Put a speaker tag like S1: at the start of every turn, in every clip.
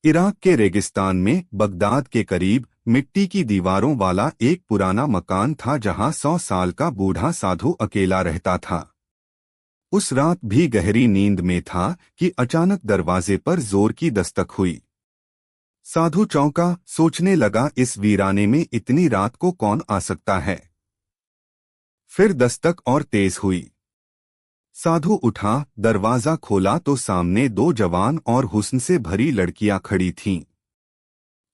S1: Iraq के रेगिस्तान में बगदाद के करीब मिट्टी की दीवारों वाला एक पुराना मकान था जहां 100 साल का बूढ़ा साधु अकेला रहता था। उस रात भी गहरी नींद में था कि अचानक दरवाजे पर जोर की दस्तक हुई। साधु चौंका, सोचने लगा इस वीराने में इतनी रात को कौन आ सकता है। फिर दस्तक और तेज हुई। साधु उठा, दरवाजा खोला तो सामने दो जवान और हुस्न से भरी लड़कियां खड़ी थीं।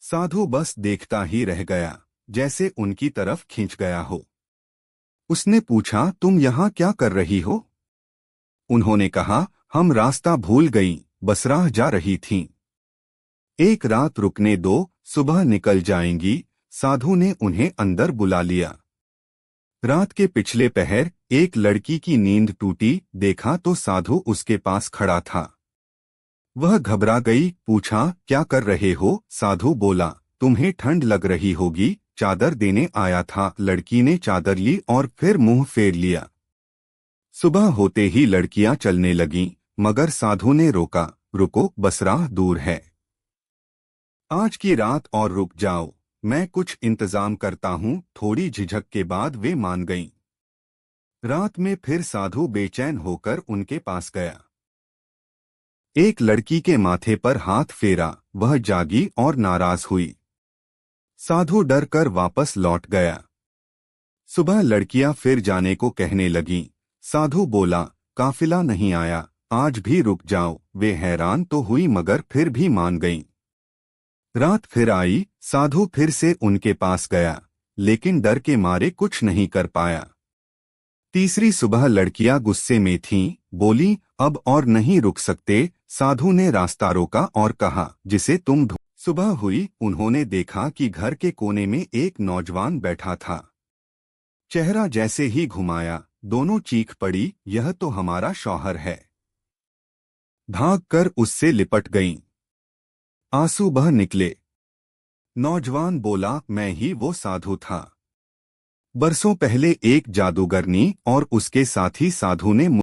S1: साधु बस देखता ही रह गया, जैसे उनकी तरफ खींच गया हो। उसने पूछा, तुम यहाँ क्या कर रही हो? उन्होंने कहा, हम रास्ता भूल गईं, बसराह जा रही थीं। एक रात रुकने दो, सुबह निकल जाएंगी। साधु ने उन्हें अंदर बुला लिया। रात के पिछले पहर एक लड़की की नींद टूटी, देखा तो साधु उसके पास खड़ा था। वह घबरा गई, पूछा, क्या कर रहे हो? साधु बोला, तुम्हें ठंड लग रही होगी, चादर देने आया था। लड़की ने चादर ली और फिर मुंह फेर लिया। सुबह होते ही लड़कियां चलने लगीं, मगर साधु ने रोका, रुको, बसराह दूर है। आज की रात और रुक जाओ, मैं कुछ इंतजाम करता हूँ। थोड़ी झिझक के बाद वे मान गईं। रात में फिर साधु बेचैन होकर उनके पास गया। एक लड़की के माथे पर हाथ फेरा, वह जागी और नाराज हुई। साधु डर कर वापस लौट गया। सुबह लड़कियां फिर जाने को कहने लगीं। साधु बोला, काफिला नहीं आया, आज भी रुक जाओ। वे हैरान तो हुई मगर फिर भी मान गईं। रात फिर आई, साधु फिर से उनके पास गया, लेकिन डर के मारे कुछ नहीं कर पाया। तीसरी सुबह लड़कियां गुस्से में थीं, बोली, अब और नहीं रुक सकते। साधु ने रास्ता रोका और कहा, जिसे तुम ढूंढ। सुबह हुई, उन्होंने देखा कि घर के कोने में एक नौजवान बैठा था। चेहरा जैसे ही घुमाया, दोनों चीख पड़ी, यह तो हमारा शौहर है। भागकर उससे लिपट गईं। आंसू बह निकले। नौजवान बोला, मैं ही वो साधु था। बरसों पहले एक जादूगरनी और उसके साथी साधु ने